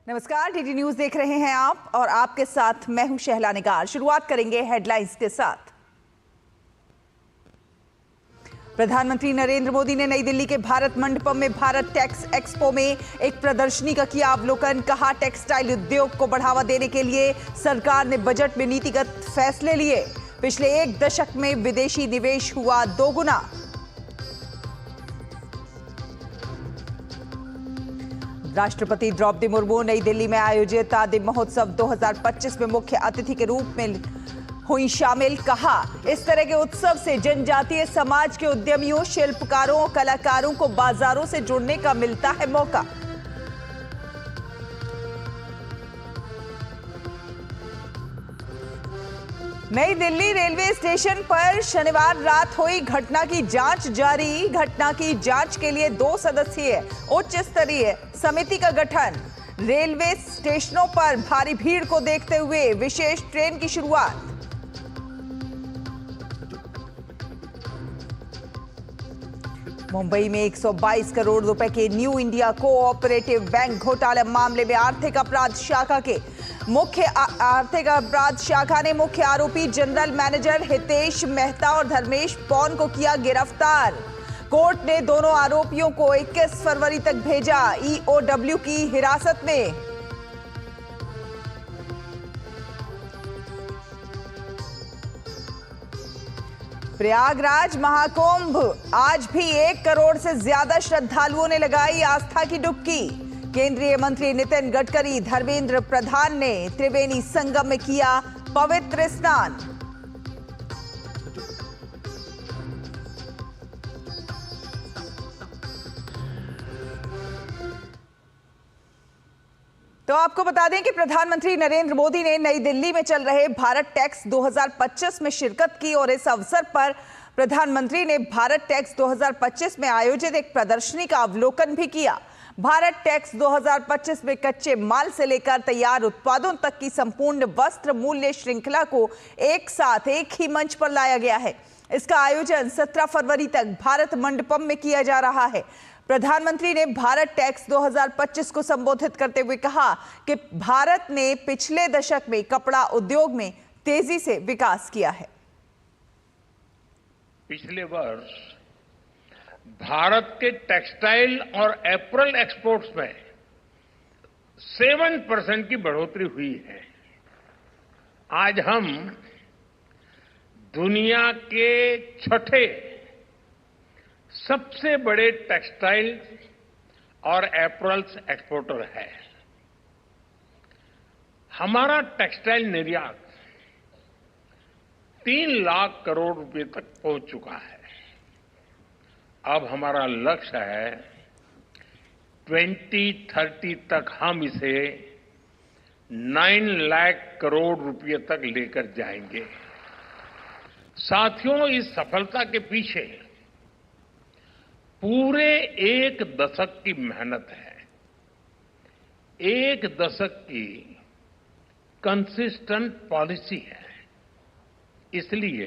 नमस्कार, DD news देख रहे हैं आप और आपके साथ मैं हूं शहला निगार। शुरुआत करेंगे हेडलाइंस के साथ। प्रधानमंत्री नरेंद्र मोदी ने नई दिल्ली के भारत मंडपम में भारत टेक्स एक्सपो में एक प्रदर्शनी का किया अवलोकन। कहा, टेक्सटाइल उद्योग को बढ़ावा देने के लिए सरकार ने बजट में नीतिगत फैसले लिए। पिछले एक दशक में विदेशी निवेश हुआ दोगुना। राष्ट्रपति द्रौपदी मुर्मू नई दिल्ली में आयोजित आदि महोत्सव 2025 में मुख्य अतिथि के रूप में हुई शामिल। कहा, इस तरह के उत्सव से जनजातीय समाज के उद्यमियों, शिल्पकारों और कलाकारों को बाजारों से जुड़ने का मिलता है मौका। नई दिल्ली रेलवे स्टेशन पर शनिवार रात हुई घटना की जांच जारी। घटना की जांच के लिए 2 सदस्यीय उच्च स्तरीय समिति का गठन। रेलवे स्टेशनों पर भारी भीड़ को देखते हुए विशेष ट्रेन की शुरुआत। मुंबई में 122 करोड़ रुपए के न्यू इंडिया कोऑपरेटिव बैंक घोटाला मामले में आर्थिक अपराध शाखा ने मुख्य आरोपी जनरल मैनेजर हितेश मेहता और धर्मेश पॉन को किया गिरफ्तार। कोर्ट ने दोनों आरोपियों को 21 फरवरी तक भेजा ईओडब्ल्यू की हिरासत में। प्रयागराज महाकुंभ, आज भी 1 करोड़ से ज्यादा श्रद्धालुओं ने लगाई आस्था की डुबकी। केंद्रीय मंत्री नितिन गडकरी, धर्मेंद्र प्रधान ने त्रिवेणी संगम में किया पवित्र स्नान। तो आपको बता दें कि प्रधानमंत्री नरेंद्र मोदी ने नई दिल्ली में चल रहे भारत टेक्स 2025 में शिरकत की और इस अवसर पर प्रधानमंत्री ने भारत टेक्स 2025 में आयोजित एक प्रदर्शनी का अवलोकन भी किया। भारत टेक्स 2025 में कच्चे माल से लेकर तैयार उत्पादों तक की संपूर्ण वस्त्र मूल्य श्रृंखला को एक साथ एक ही मंच पर लाया गया है। इसका आयोजन 17 फरवरी तक भारत मंडपम में किया जा रहा है। प्रधानमंत्री ने भारत टेक्स 2025 को संबोधित करते हुए कहा कि भारत ने पिछले दशक में कपड़ा उद्योग में तेजी से विकास किया है। पिछले वर्ष भारत के टेक्सटाइल और एपरल एक्सपोर्ट्स में 7% की बढ़ोतरी हुई है। आज हम दुनिया के छठे सबसे बड़े टेक्सटाइल और एपरल्स एक्सपोर्टर है। हमारा टेक्सटाइल निर्यात 3 लाख करोड़ रुपए तक पहुंच चुका है। अब हमारा लक्ष्य है 2030 तक हम इसे 9 लाख करोड़ रुपए तक लेकर जाएंगे। साथियों, इस सफलता के पीछे पूरे 1 दशक की मेहनत है। 1 दशक की कंसिस्टेंट पॉलिसी है। इसलिए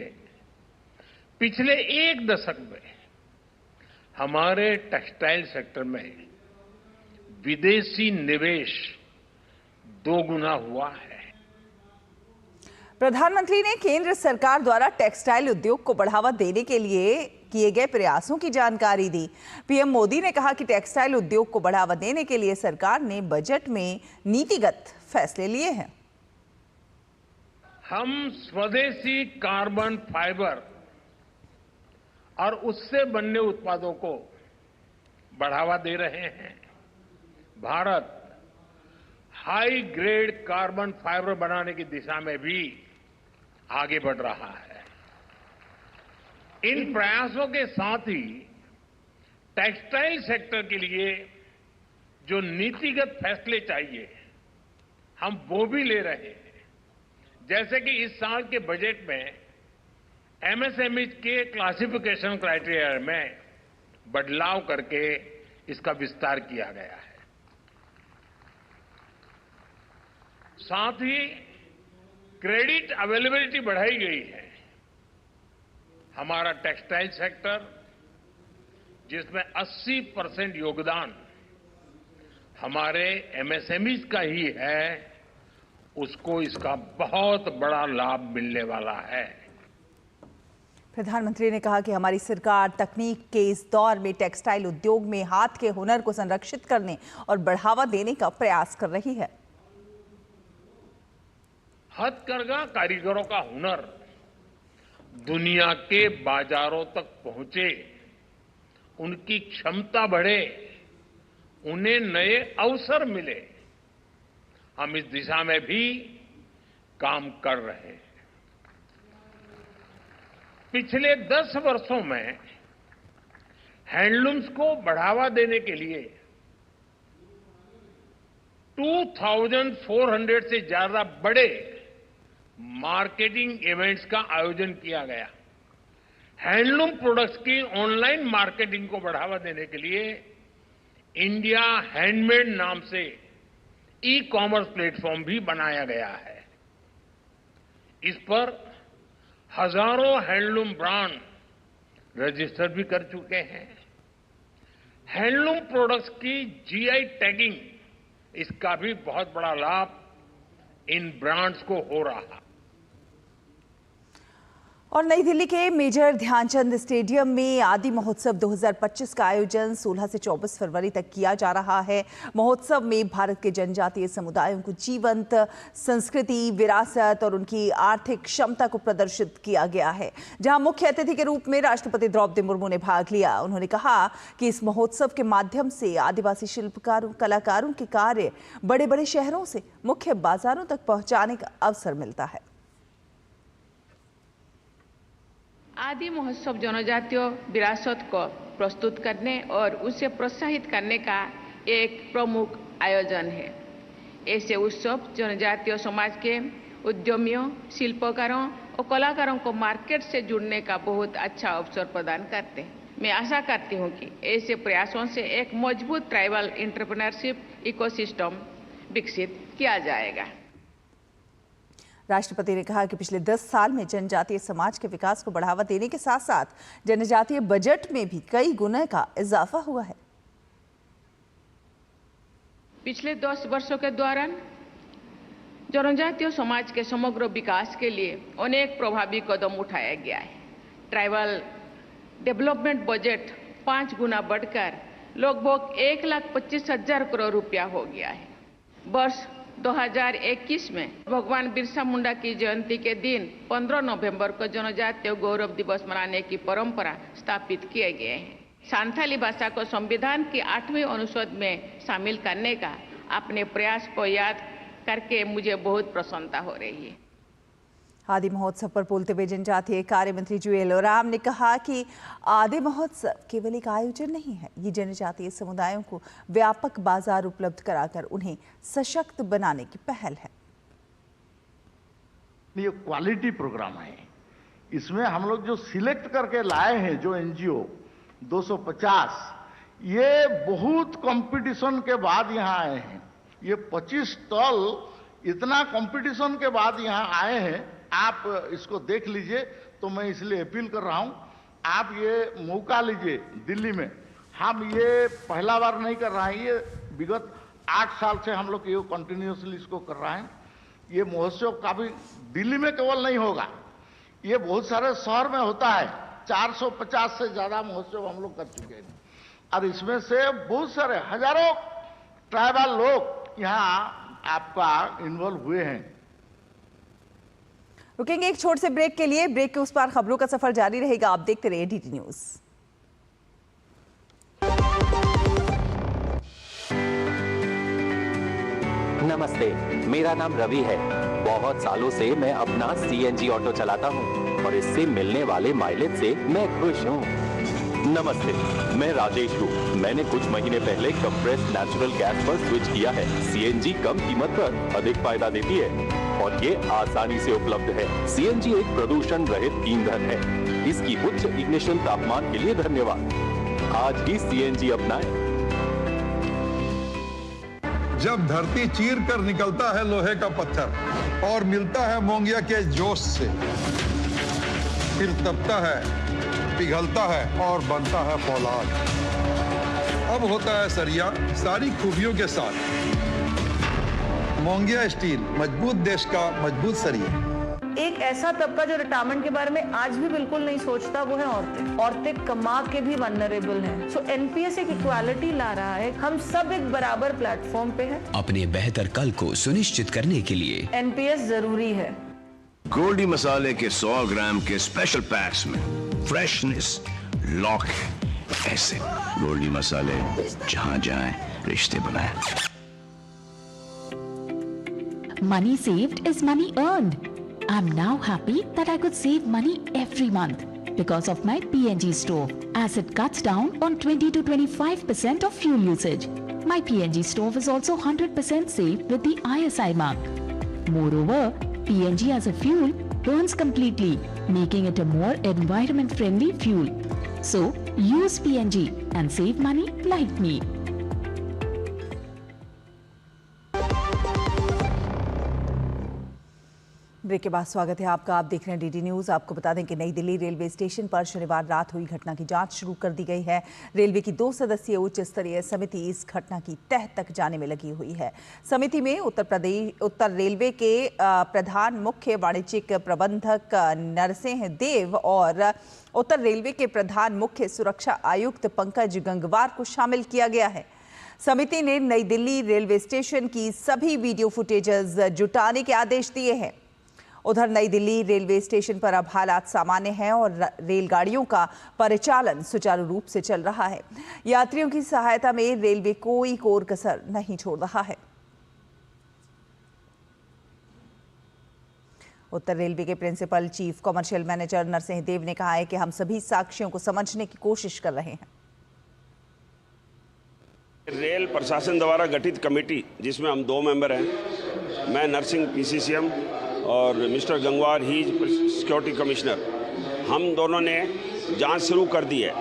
पिछले 1 दशक में हमारे टेक्सटाइल सेक्टर में विदेशी निवेश 2 गुना हुआ है। प्रधानमंत्री ने केंद्र सरकार द्वारा टेक्सटाइल उद्योग को बढ़ावा देने के लिए किए गए प्रयासों की जानकारी दी। पीएम मोदी ने कहा कि टेक्सटाइल उद्योग को बढ़ावा देने के लिए सरकार ने बजट में नीतिगत फैसले लिए हैं। हम स्वदेशी कार्बन फाइबर और उससे बनने उत्पादों को बढ़ावा दे रहे हैं। Bharat high grade carbon fibre बनाने की दिशा में भी आगे बढ़ रहा है। इन प्रयासों के साथ ही टेक्सटाइल सेक्टर के लिए जो नीतिगत फैसले चाहिए, हम वो भी ले रहे हैं। जैसे कि इस साल के बजट में एमएसएमई के क्लासिफिकेशन क्राइटेरिया में बदलाव करके इसका विस्तार किया गया है। साथ ही क्रेडिट अवेलेबिलिटी बढ़ाई गई है। हमारा टेक्सटाइल सेक्टर, जिसमें 80% योगदान हमारे एमएसएमईज का ही है, उसको इसका बहुत बड़ा लाभ मिलने वाला है। प्रधानमंत्री ने कहा कि हमारी सरकार तकनीक के इस दौर में टेक्सटाइल उद्योग में हाथ के हुनर को संरक्षित करने और बढ़ावा देने का प्रयास कर रही है। हथकरघा कारीगरों का हुनर दुनिया के बाजारों तक पहुंचे, उनकी क्षमता बढ़े, उन्हें नए अवसर मिले, हम इस दिशा में भी काम कर रहे हैं। पिछले 10 वर्षों में हैंडलूम्स को बढ़ावा देने के लिए 2400 से ज्यादा बड़े मार्केटिंग इवेंट्स का आयोजन किया गया। हैंडलूम प्रोडक्ट्स की ऑनलाइन मार्केटिंग को बढ़ावा देने के लिए इंडिया हैंडमेड नाम से ई कॉमर्स प्लेटफॉर्म भी बनाया गया है। इस पर हजारों हैंडलूम ब्रांड रजिस्टर भी कर चुके हैं। हैंडलूम प्रोडक्ट्स की जीआई टैगिंग, इसका भी बहुत बड़ा लाभ इन ब्रांड्स को हो रहा है। और नई दिल्ली के मेजर ध्यानचंद स्टेडियम में आदि महोत्सव 2025 का आयोजन 16 से 24 फरवरी तक किया जा रहा है। महोत्सव में भारत के जनजातीय समुदायों को जीवंत संस्कृति, विरासत और उनकी आर्थिक क्षमता को प्रदर्शित किया गया है, जहां मुख्य अतिथि के रूप में राष्ट्रपति द्रौपदी मुर्मू ने भाग लिया। उन्होंने कहा कि इस महोत्सव के माध्यम से आदिवासी शिल्पकारों, कलाकारों के कार्य बड़े बड़े शहरों से मुख्य बाजारों तक पहुंचाने का अवसर मिलता है। आदि महोत्सव जनजातीय विरासत को प्रस्तुत करने और उसे प्रोत्साहित करने का एक प्रमुख आयोजन है। ऐसे उत्सव जनजातीय समाज के उद्यमियों, शिल्पकारों और कलाकारों को मार्केट से जुड़ने का बहुत अच्छा अवसर प्रदान करते हैं। मैं आशा करती हूं कि ऐसे प्रयासों से एक मजबूत ट्राइबल एंटरप्रेन्योरशिप इकोसिस्टम विकसित किया जाएगा। राष्ट्रपति ने कहा कि पिछले 10 साल में जनजातीय समाज के विकास को बढ़ावा देने के साथ साथ जनजातीय बजट में भी कई गुना का इजाफा हुआ है। पिछले 10 वर्षों के दौरान जनजातीय समाज के समग्र विकास के लिए अनेक प्रभावी कदम उठाया गया है। ट्राइबल डेवलपमेंट बजट 5 गुना बढ़कर लगभग 1,25,000 करोड़ रुपया हो गया है। वर्ष 2021 में भगवान बिरसा मुंडा की जयंती के दिन 15 नवंबर को जनजातीय गौरव दिवस मनाने की परंपरा स्थापित किए गए हैं। संथाली भाषा को संविधान की 8वीं अनुच्छेद में शामिल करने का अपने प्रयास को याद करके मुझे बहुत प्रसन्नता हो रही है। आदि महोत्सव पर बोलते हुए जनजातीय कार्य मंत्री जुएल ओराम ने कहा कि आदि महोत्सव केवल एक आयोजन नहीं है, ये जनजातीय समुदायों को व्यापक बाजार उपलब्ध कराकर उन्हें सशक्त बनाने की पहल है। ये क्वालिटी प्रोग्राम है। इसमें हम लोग जो सिलेक्ट करके लाए हैं, जो एनजीओ 250, ये बहुत कंपटीशन के बाद यहाँ आए हैं। ये 25 स्टॉल इतना कंपटीशन के बाद यहाँ आए हैं। आप इसको देख लीजिए। तो मैं इसलिए अपील कर रहा हूं, आप ये मौका लीजिए दिल्ली में। हम ये पहला बार नहीं कर रहे हैं, ये विगत 8 साल से हम लोग ये कंटिन्यूसली इसको कर रहे हैं। ये महोत्सव काफी दिल्ली में केवल नहीं होगा, ये बहुत सारे शहर में होता है। 450 से ज्यादा महोत्सव हम लोग कर चुके हैं और इसमें से बहुत सारे हजारों ट्राइबल लोग यहाँ आपका इन्वॉल्व हुए हैं। रुकेंगे एक छोटे से ब्रेक के लिए। ब्रेक के उस पार खबरों का सफर जारी रहेगा। आप देखते रहिए डीडी न्यूज। नमस्ते, मेरा नाम रवि है। बहुत सालों से मैं अपना सीएनजी ऑटो चलाता हूँ और इससे मिलने वाले माइलेज से मैं खुश हूँ। नमस्ते, मैं राजेश हूँ। मैंने कुछ महीने पहले कंप्रेस्ड नेचुरल गैस पर स्विच किया है। सीएनजी कम कीमत पर अधिक फायदा देती है और ये आसानी से उपलब्ध है। सीएनजी एक प्रदूषण रहित ईंधन है। इसकी उच्च इग्निशन तापमान के लिए धन्यवाद। आज ही सीएनजी अपनाएं। जब धरती चीर कर निकलता है लोहे का पत्थर और मिलता है मोंगिया के जोश से, फिर तपता है, पिघलता है और बनता है फौलाद। अब होता है सरिया सारी खूबियों के साथ। मोंगिया स्टील, मजबूत देश का मजबूत सरिया। एक ऐसा तबका जो रिटायरमेंट के बारे में आज भी बिल्कुल नहीं सोचता, वो है औरतें। औरतें कमा के भी वल्नरेबल हैं। सो एनपीएस एक इक्वालिटी ला रहा है। हम सब एक बराबर प्लेटफॉर्म पे हैं। अपने बेहतर कल को सुनिश्चित करने के लिए एनपीएस जरूरी है। गोल्डी मसाले के 100 ग्राम के स्पेशल पैक्स में फ्रेशनेस लॉक है। ऐसे गोल्डी मसाले जहां जाएं रिश्ते बनाएं। Money saved is money earned. I'm now happy that I could save money every month because of my PNG stove, as it cuts down on 20 to 25% of fuel usage. My PNG stove is also 100% safe with the ISI mark. Moreover, PNG as a fuel burns completely, making it a more environment-friendly fuel. So, use PNG and save money like me. Break के बाद स्वागत है आपका। आप देख रहे हैं DD news. आपको बता दें कि नई दिल्ली रेलवे स्टेशन पर शनिवार रात हुई घटना की जांच शुरू कर दी गई है। रेलवे की 2 सदस्यीय उच्च स्तरीय समिति इस घटना की तह तक जाने में लगी हुई है। समिति में उत्तर रेलवे के प्रधान मुख्य वाणिज्यिक प्रबंधक नरसिंह देव और उत्तर रेलवे के प्रधान मुख्य सुरक्षा आयुक्त पंकज गंगवार को शामिल किया गया है। समिति ने नई दिल्ली रेलवे स्टेशन की सभी वीडियो फुटेजेस जुटाने के आदेश दिए हैं। उधर नई दिल्ली रेलवे स्टेशन पर अब हालात सामान्य हैं और रेलगाड़ियों का परिचालन सुचारू रूप से चल रहा है। यात्रियों की सहायता में रेलवे कोई कोर कसर नहीं छोड़ रहा है। उत्तर रेलवे के principal chief commercial manager Narsingh Dev ने कहा है कि हम सभी साक्ष्यों को समझने की कोशिश कर रहे हैं। रेल प्रशासन द्वारा गठित कमेटी, जिसमें हम 2 मेंबर हैं, मैं नरसिंह पीसीसीएम और मिस्टर गंगवार ही सिक्योरिटी कमिश्नर, हम दोनों ने जांच शुरू कर दी है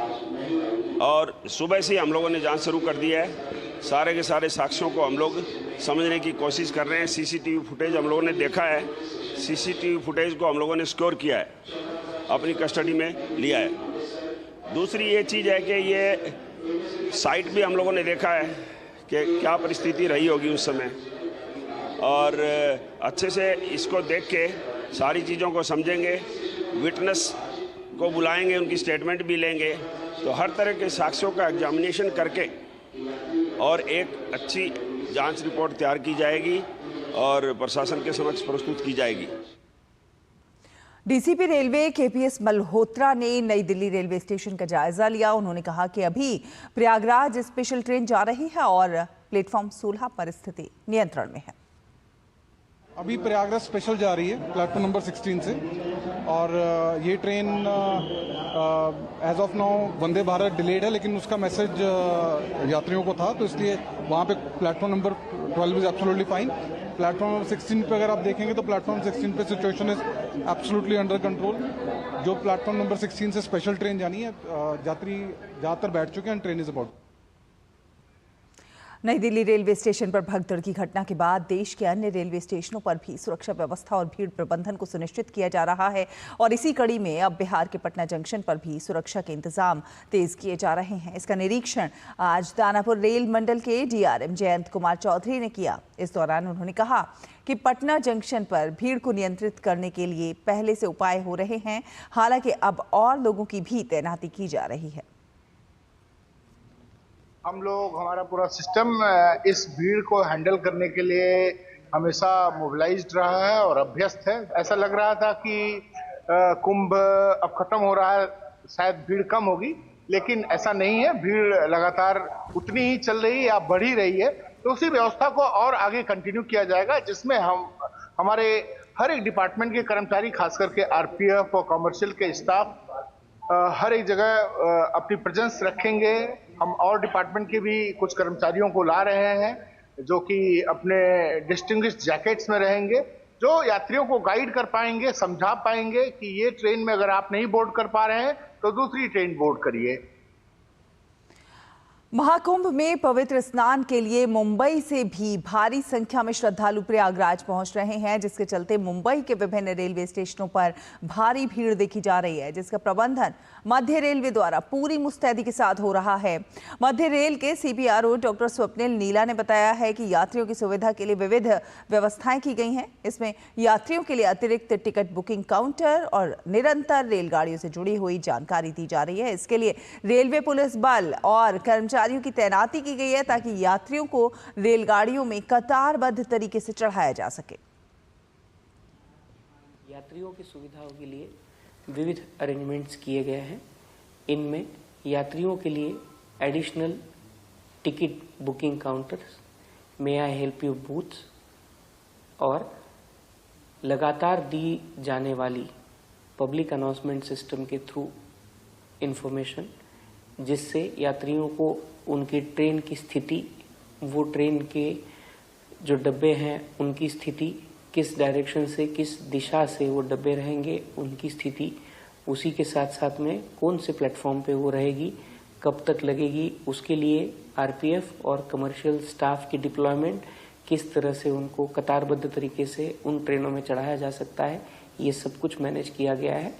और सुबह से हम लोगों ने जांच शुरू कर दी है। सारे के सारे साक्ष्यों को हम लोग समझने की कोशिश कर रहे हैं। सीसीटीवी फुटेज हम लोगों ने देखा है। सीसीटीवी फुटेज को हम लोगों ने स्कोर किया है, अपनी कस्टडी में लिया है। दूसरी ये चीज़ है कि ये साइट भी हम लोगों ने देखा है कि क्या परिस्थिति रही होगी उस समय, और अच्छे से इसको देख के सारी चीज़ों को समझेंगे, विटनेस को बुलाएंगे, उनकी स्टेटमेंट भी लेंगे। तो हर तरह के साक्ष्यों का एग्जामिनेशन करके और एक अच्छी जांच रिपोर्ट तैयार की जाएगी और प्रशासन के समक्ष प्रस्तुत की जाएगी। डीसीपी रेलवे केपीएस मल्होत्रा ने नई दिल्ली रेलवे स्टेशन का जायजा लिया। उन्होंने कहा कि अभी प्रयागराज स्पेशल ट्रेन जा रही है और प्लेटफॉर्म 16 पर स्थिति नियंत्रण में है। अभी प्रयागराज स्पेशल जा रही है प्लेटफॉर्म नंबर 16 से, और ये train as of now Vande Bharat delayed है, लेकिन उसका मैसेज यात्रियों को था, तो इसलिए वहाँ पे platform number 12 is absolutely fine. Platform number 16 पे अगर आप देखेंगे तो प्लेटफॉर्म 16 पे situation is absolutely under control. जो प्लेटफॉर्म नंबर 16 से स्पेशल ट्रेन जानी है, यात्री ज़्यादातर बैठ चुके हैं, ट्रेन इज अबाउट। नई दिल्ली रेलवे स्टेशन पर भगदड़ की घटना के बाद देश के अन्य रेलवे स्टेशनों पर भी सुरक्षा व्यवस्था और भीड़ प्रबंधन को सुनिश्चित किया जा रहा है और इसी कड़ी में अब बिहार के पटना जंक्शन पर भी सुरक्षा के इंतजाम तेज किए जा रहे हैं। इसका निरीक्षण आज दानापुर रेल मंडल के डीआरएम जयंत कुमार चौधरी ने किया। इस दौरान उन्होंने कहा कि पटना जंक्शन पर भीड़ को नियंत्रित करने के लिए पहले से उपाय हो रहे हैं, हालांकि अब और लोगों की भी तैनाती की जा रही है। हम लोग, हमारा पूरा सिस्टम इस भीड़ को हैंडल करने के लिए हमेशा मोबिलाइज्ड रहा है और अभ्यस्त है। ऐसा लग रहा था कि कुंभ अब खत्म हो रहा है, शायद भीड़ कम होगी, लेकिन ऐसा नहीं है। भीड़ लगातार उतनी ही चल रही है या बढ़ ही रही है। तो उसी व्यवस्था को और आगे कंटिन्यू किया जाएगा, जिसमें हम हमारे हर एक डिपार्टमेंट के कर्मचारी, खास करके आरपीएफ और कमर्शियल के स्टाफ हर एक जगह अपनी प्रेजेंस रखेंगे। हम और डिपार्टमेंट के भी कुछ कर्मचारियों को ला रहे हैं जो कि अपने डिस्टिंग्विश्ड जैकेट्स में रहेंगे, जो यात्रियों को गाइड कर पाएंगे, समझा पाएंगे कि ये ट्रेन में अगर आप नहीं बोर्ड कर पा रहे हैं तो दूसरी ट्रेन बोर्ड करिए। महाकुंभ में पवित्र स्नान के लिए मुंबई से भी भारी संख्या में श्रद्धालु प्रयागराज पहुंच रहे हैं, जिसके चलते मुंबई के विभिन्न रेलवे स्टेशनों पर भारी भीड़ देखी जा रही है, जिसका प्रबंधन मध्य रेलवे द्वारा पूरी मुस्तैदी के साथ हो रहा है। मध्य रेल के CPRO डॉक्टर स्वप्निल नीला ने बताया है कि यात्रियों की सुविधा के लिए विविध व्यवस्थाएं की गई हैं। इसमें यात्रियों के लिए अतिरिक्त टिकट बुकिंग काउंटर और निरंतर रेलगाड़ियों से जुड़ी हुई जानकारी दी जा रही है। इसके लिए रेलवे पुलिस बल और कर्मचारियों की तैनाती की गई है, ताकि यात्रियों को रेलगाड़ियों में कतारबद्ध तरीके से चढ़ाया जा सके। यात्रियों की सुविधाओं के लिए विविध अरेंजमेंट्स किए गए हैं। इनमें यात्रियों के लिए additional ticket booking counters, may I help you booths और लगातार दी जाने वाली पब्लिक अनाउंसमेंट सिस्टम के थ्रू इंफॉर्मेशन, जिससे यात्रियों को उनकी ट्रेन की स्थिति, वो ट्रेन के जो डब्बे हैं उनकी स्थिति, किस डायरेक्शन से, किस दिशा से वो डब्बे रहेंगे, उनकी स्थिति, उसी के साथ साथ में कौन से प्लेटफॉर्म पे वो रहेगी, कब तक लगेगी, उसके लिए RPF और कमर्शियल स्टाफ की डिप्लॉयमेंट, किस तरह से उनको कतारबद्ध तरीके से उन ट्रेनों में चढ़ाया जा सकता है, ये सब कुछ मैनेज किया गया है।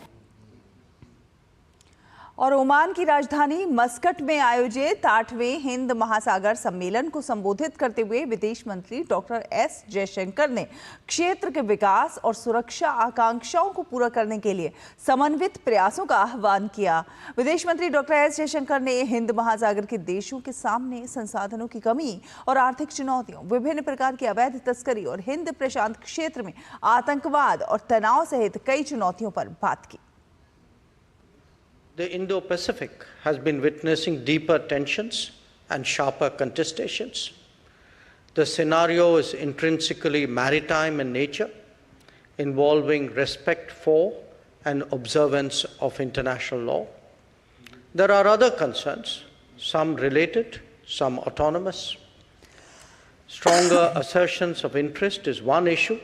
और ओमान की राजधानी मस्कट में आयोजित 8वें हिंद महासागर सम्मेलन को संबोधित करते हुए विदेश मंत्री डॉक्टर S जयशंकर ने क्षेत्र के विकास और सुरक्षा आकांक्षाओं को पूरा करने के लिए समन्वित प्रयासों का आह्वान किया। विदेश मंत्री डॉक्टर S जयशंकर ने हिंद महासागर के देशों के सामने संसाधनों की कमी और आर्थिक चुनौतियों, विभिन्न प्रकार की अवैध तस्करी और हिंद प्रशांत क्षेत्र में आतंकवाद और तनाव सहित कई चुनौतियों पर बात की। The Indo-Pacific has been witnessing deeper tensions and sharper contestations. The scenario is intrinsically maritime in nature, involving respect for and observance of international law. There are other concerns, some related, some autonomous. Stronger assertions of interest is one issue.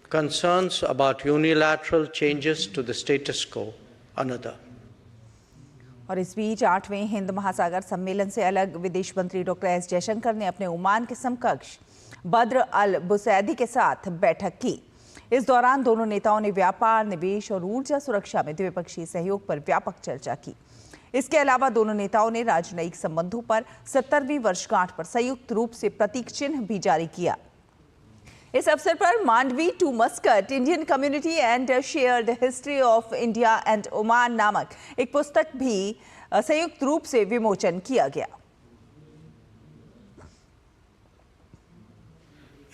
Concerns about unilateral changes to the status quo, another. और इस बीच 8वें हिंद महासागर सम्मेलन से अलग विदेश मंत्री doctor S Jaishankar ने अपने ओमान के समकक्ष बद्र अल बुसैदी के साथ बैठक की। इस दौरान दोनों नेताओं ने व्यापार, निवेश और ऊर्जा सुरक्षा में द्विपक्षीय सहयोग पर व्यापक चर्चा की। इसके अलावा दोनों नेताओं ने राजनयिक संबंधों पर 70वीं वर्षगांठ पर संयुक्त रूप से प्रतीक चिन्ह भी जारी किया। इस अवसर पर Mandvi to Muscat Indian community and shared history of India and Oman नामक एक पुस्तक भी संयुक्त रूप से विमोचन किया गया।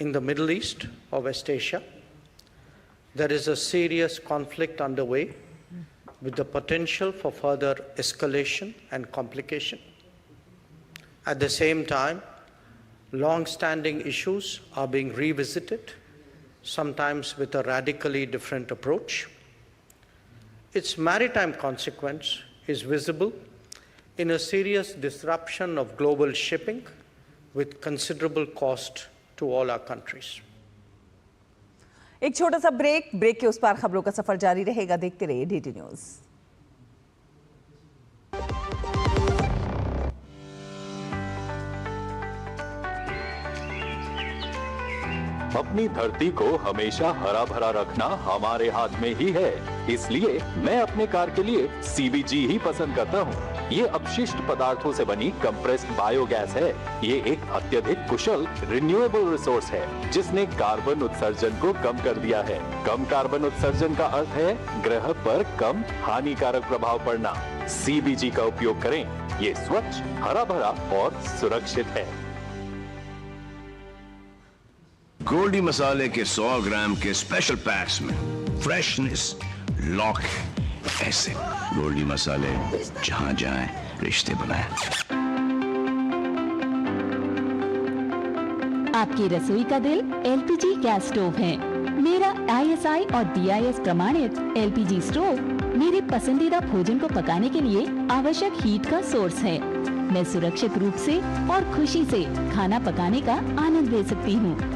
In the Middle East or West Asia, there is a serious conflict underway with the potential for further escalation and complication. At the same time, long-standing issues are being revisited, sometimes with a radically different approach. Its maritime consequence is visible in a serious disruption of global shipping with considerable cost to all our countries. एक छोटा सा break के उस पार खबरों का सफर जारी रहेगा। देखते रहिए DT न्यूज़। अपनी धरती को हमेशा हरा भरा रखना हमारे हाथ में ही है, इसलिए मैं अपने कार के लिए CBG ही पसंद करता हूँ। ये अपशिष्ट पदार्थों से बनी कंप्रेस्ड बायोगैस है। ये एक अत्यधिक कुशल रिन्यूएबल रिसोर्स है, जिसने कार्बन उत्सर्जन को कम कर दिया है। कम कार्बन उत्सर्जन का अर्थ है ग्रह पर कम हानिकारक प्रभाव पड़ना। CBG का उपयोग करें, ये स्वच्छ, हरा भरा और सुरक्षित है। गोल्डी मसाले के 100 ग्राम के स्पेशल पैक्स में फ्रेशनेस लॉक ऐसे गोल्डी मसाले जहां जाएं रिश्ते बनाएं। आपकी रसोई का दिल LPG गैस स्टोव है। मेरा ISI और DIS प्रमाणित LPG स्टोव मेरे पसंदीदा भोजन को पकाने के लिए आवश्यक हीट का सोर्स है। मैं सुरक्षित रूप से और खुशी से खाना पकाने का आनंद ले सकती हूँ।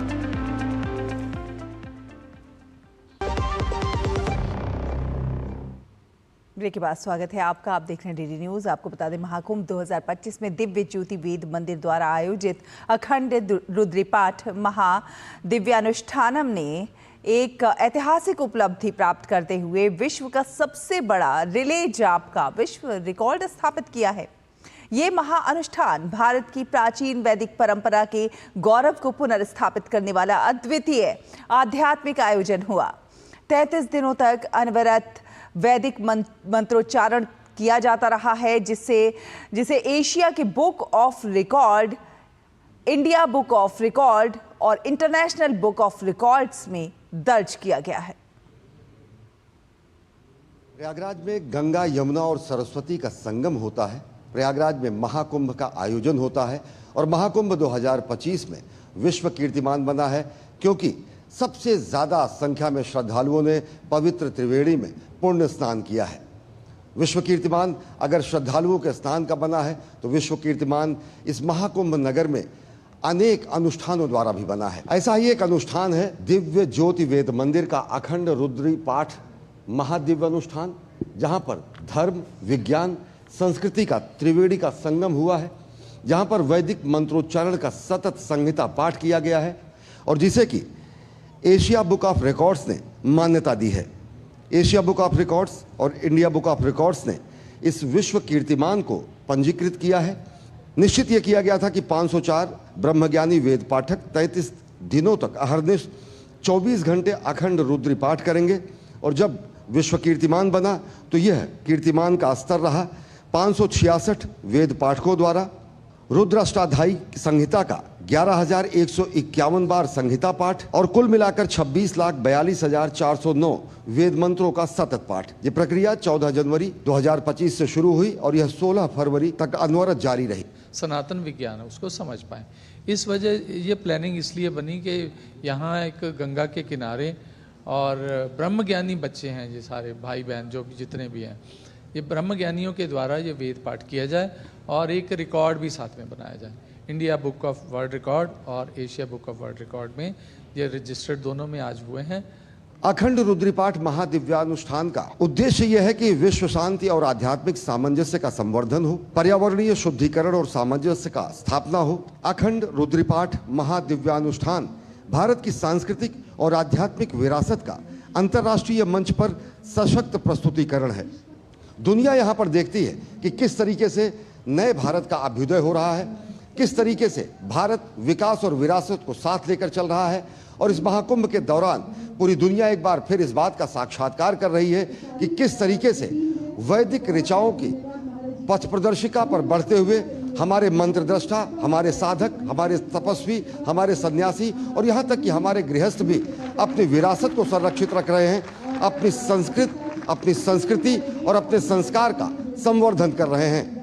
ब्रेक के बाद स्वागत है आपका। आप देख रहे हैं डीडी न्यूज। आपको बता दें, महाकुंभ 2025 में दिव्य ज्योति वेद मंदिर द्वारा आयोजित अखंड रुद्रीपाठ महादिव्यानुष्ठानम ने एक ऐतिहासिक उपलब्धि प्राप्त करते हुए विश्व का सबसे बड़ा रिले जाप का विश्व रिकॉर्ड स्थापित किया है। ये महाअनुष्ठान भारत की प्राचीन वैदिक परंपरा के गौरव को पुनर्स्थापित करने वाला अद्वितीय आध्यात्मिक आयोजन हुआ। 33 दिनों तक अनवरत वैदिक मंत्रोच्चारण किया जाता रहा है, जिसे एशिया के book of record, India book of record और इंटरनेशनल बुक ऑफ रिकॉर्ड्स में दर्ज किया गया है। प्रयागराज में गंगा, यमुना और सरस्वती का संगम होता है। प्रयागराज में महाकुंभ का आयोजन होता है और महाकुंभ 2025 में विश्व कीर्तिमान बना है, क्योंकि सबसे ज्यादा संख्या में श्रद्धालुओं ने पवित्र त्रिवेणी में पुण्य स्नान किया है। विश्व कीर्तिमान अगर श्रद्धालुओं के स्नान का बना है तो विश्व कीर्तिमान इस महाकुंभ नगर में अनेक अनुष्ठानों द्वारा भी बना है। ऐसा ही एक अनुष्ठान है दिव्य ज्योति वेद मंदिर का अखंड रुद्री पाठ महादिव्य अनुष्ठान, जहां पर धर्म, विज्ञान, संस्कृति का त्रिवेणी का संगम हुआ है, जहां पर वैदिक मंत्रोच्चारण का सतत संहिता पाठ किया गया है और जिसे कि एशिया बुक ऑफ रिकॉर्ड्स ने मान्यता दी है। एशिया बुक ऑफ रिकॉर्ड्स और इंडिया बुक ऑफ रिकॉर्ड्स ने इस विश्व कीर्तिमान को पंजीकृत किया है। निश्चित यह किया गया था कि 504 ब्रह्मज्ञानी वेद पाठक 33 दिनों तक अहरनिश 24 घंटे अखंड रुद्री पाठ करेंगे और जब विश्व कीर्तिमान बना तो यह कीर्तिमान का स्तर रहा 566 वेद पाठकों द्वारा रुद्राष्टाध्यायी संहिता का 11,151 बार संहिता पाठ और कुल मिलाकर 26,42,409 वेद मंत्रों का सतत पाठ। ये प्रक्रिया 14 जनवरी 2025 से शुरू हुई और यह 16 फरवरी तक अनवरत जारी रही। सनातन विज्ञान उसको समझ पाए, इस वजह ये प्लानिंग इसलिए बनी कि यहाँ एक गंगा के किनारे और ब्रह्मज्ञानी बच्चे हैं, ये सारे भाई बहन जो भी जितने भी हैं, ये ब्रह्मज्ञानियों के द्वारा ये वेद पाठ किया जाए और एक रिकॉर्ड भी साथ में बनाया जाए। India book of world record और Asia book of world record में ये रजिस्टर्ड दोनों में आज हुए हैं। अखंड रुद्रीपाठ महादिव्यानुष्ठान का उद्देश्य यह है कि विश्व शांति और आध्यात्मिक सामंजस्य का संवर्धन हो, पर्यावरणीय शुद्धिकरण और सामंजस्य का स्थापना हो। अखंड रुद्रीपाठ महादिव्यानुष्ठान भारत की सांस्कृतिक और आध्यात्मिक विरासत का अंतर्राष्ट्रीय मंच पर सशक्त प्रस्तुतिकरण है। दुनिया यहाँ पर देखती है कि किस तरीके से नए भारत का अभ्युदय हो रहा है, किस तरीके से भारत विकास और विरासत को साथ लेकर चल रहा है और इस महाकुंभ के दौरान पूरी दुनिया एक बार फिर इस बात का साक्षात्कार कर रही है कि किस तरीके से वैदिक ऋचाओं की पथ प्रदर्शिका पर बढ़ते हुए हमारे मंत्रद्रष्टा, हमारे साधक, हमारे तपस्वी, हमारे सन्यासी और यहाँ तक कि हमारे गृहस्थ भी अपनी विरासत को संरक्षित रख रहे हैं, अपनी संस्कृति और अपने संस्कार का संवर्धन कर रहे हैं।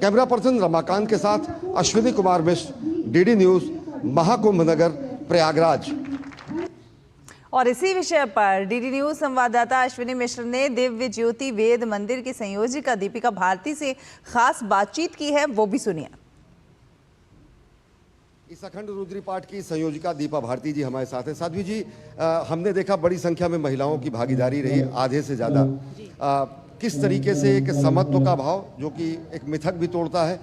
कैमरा पर्सन रमाकांत के साथ अश्विनी कुमार मिश्र, डीडी न्यूज, महाकुंभ नगर, प्रयागराज। और इसी विषय पर डीडी न्यूज संवाददाता अश्विनी मिश्र ने दिव्य ज्योति वेद मंदिर की संयोजिका दीपिका भारती से खास बातचीत की है, वो भी सुनिए। इस अखंड रुद्री पाठ की संयोजिका दीपा भारती जी हमारे साथ हैं। साध्वी जी, हमने देखा बड़ी संख्या में महिलाओं की भागीदारी रही, आधे से ज्यादा। किस तरीके से एक समत्व का भाव जो कि एक मिथक भी तोड़ता है।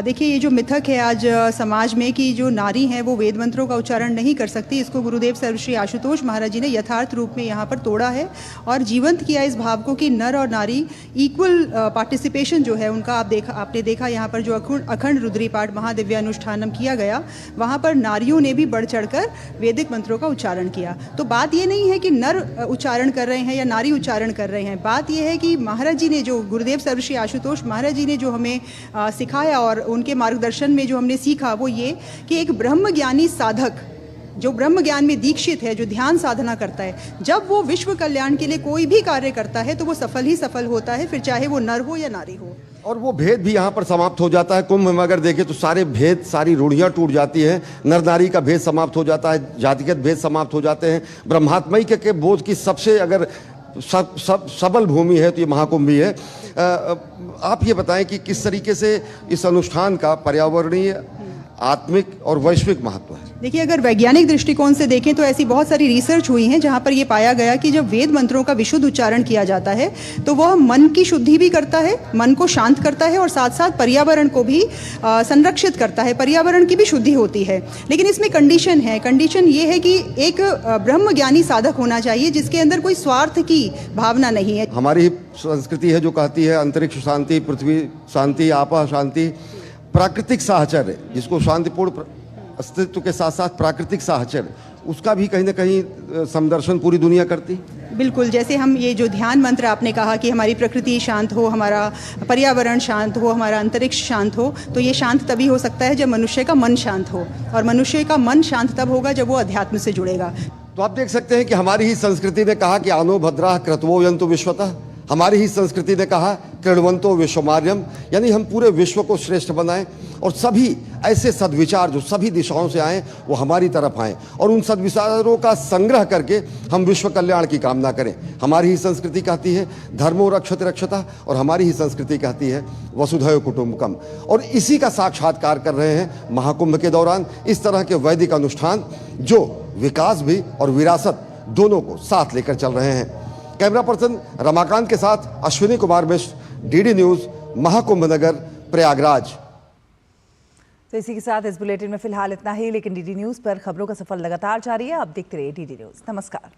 देखिए, ये जो मिथक है आज समाज में कि जो नारी हैं वो वेद मंत्रों का उच्चारण नहीं कर सकती, इसको गुरुदेव सर्वश्री आशुतोष महाराज जी ने यथार्थ रूप में यहाँ पर तोड़ा है और जीवंत किया इस भाव को कि नर और नारी इक्वल पार्टिसिपेशन जो है उनका आपने देखा यहाँ पर जो अखंड रुद्री पाठ महादिव्यानुष्ठानम किया गया, वहाँ पर नारियों ने भी बढ़ चढ़कर वैदिक मंत्रों का उच्चारण किया। तो बात ये नहीं है कि नर उच्चारण कर रहे हैं या नारी उच्चारण कर रहे हैं, बात ये है कि महाराज जी ने जो गुरुदेव सर्वश्री आशुतोष महाराज जी ने जो हमें सिखाया और उनके मार्गदर्शन में जो हमने सीखा वो ये कि एक ब्रह्मज्ञानी साधक जो ब्रह्म ज्ञान में दीक्षित है, जो ध्यान साधना करता है, जब वो विश्व कल्याण के लिए कोई भी कार्य करता है तो वो सफल ही सफल होता है, फिर चाहे वो नर हो या नारी हो। और वो भेद भी यहाँ पर समाप्त हो जाता है। कुंभ में अगर देखें तो सारे भेद, सारी रूढ़ियाँ टूट जाती हैं। नर नारी का भेद समाप्त हो जाता है, जातिगत भेद समाप्त हो जाते हैं। ब्रह्मात्मय के बोध की सबसे अगर सबल भूमि है तो ये महाकुंभ ही है। आप ये बताएं कि किस तरीके से इस अनुष्ठान का पर्यावरणीय आत्मिक और वैश्विक महत्व है। देखिए, अगर वैज्ञानिक दृष्टिकोण से देखें तो ऐसी बहुत सारी रिसर्च हुई है जहां पर यह पाया गया कि जब वेद मंत्रों का विशुद्ध उच्चारण किया जाता है तो वह मन की शुद्धि भी करता है, मन को शांत करता है और साथ साथ पर्यावरण को भी संरक्षित करता है, पर्यावरण की भी शुद्धि होती है। लेकिन इसमें कंडीशन है, कंडीशन ये है कि एक ब्रह्म ज्ञानी साधक होना चाहिए जिसके अंदर कोई स्वार्थ की भावना नहीं है। हमारी संस्कृति है जो कहती है अंतरिक्ष शांति, पृथ्वी शांति, आपा शांति, प्राकृतिक साहचर्य, जिसको शांतिपूर्ण अस्तित्व के साथ साथ प्राकृतिक साहचर्य, उसका भी कहीं ना कहीं समदर्शन पूरी दुनिया करती। बिल्कुल, जैसे हम ये जो ध्यान मंत्र आपने कहा कि हमारी प्रकृति शांत हो, हमारा पर्यावरण शांत हो, हमारा अंतरिक्ष शांत हो, तो ये शांत तभी हो सकता है जब मनुष्य का मन शांत हो, और मनुष्य का मन शांत तब होगा जब वो अध्यात्म से जुड़ेगा। तो आप देख सकते हैं कि हमारी ही संस्कृति ने कहा कि आनो भद्राः क्रतवो यन्तु विश्वतः, हमारी ही संस्कृति ने कहा कृण्वन्तो विश्वमार्यम, यानी हम पूरे विश्व को श्रेष्ठ बनाएं और सभी ऐसे सद्विचार जो सभी दिशाओं से आएँ वो हमारी तरफ आएँ और उन सद्विचारों का संग्रह करके हम विश्व कल्याण की कामना करें। हमारी ही संस्कृति कहती है धर्मो रक्षते रक्षता, और हमारी ही संस्कृति कहती है वसुधैव कुटुम्बकम, और इसी का साक्षात्कार कर रहे हैं महाकुंभ के दौरान इस तरह के वैदिक अनुष्ठान जो विकास भी और विरासत दोनों को साथ लेकर चल रहे हैं। कैमरा पर्सन रमाकांत के साथ अश्विनी कुमार मिश्र, डीडी न्यूज, महाकुंभ नगर, प्रयागराज। तो इसी के साथ इस बुलेटिन में फिलहाल इतना ही, लेकिन डीडी न्यूज पर खबरों का सफर लगातार जारी है। आप देखते रहिए डीडी न्यूज। नमस्कार।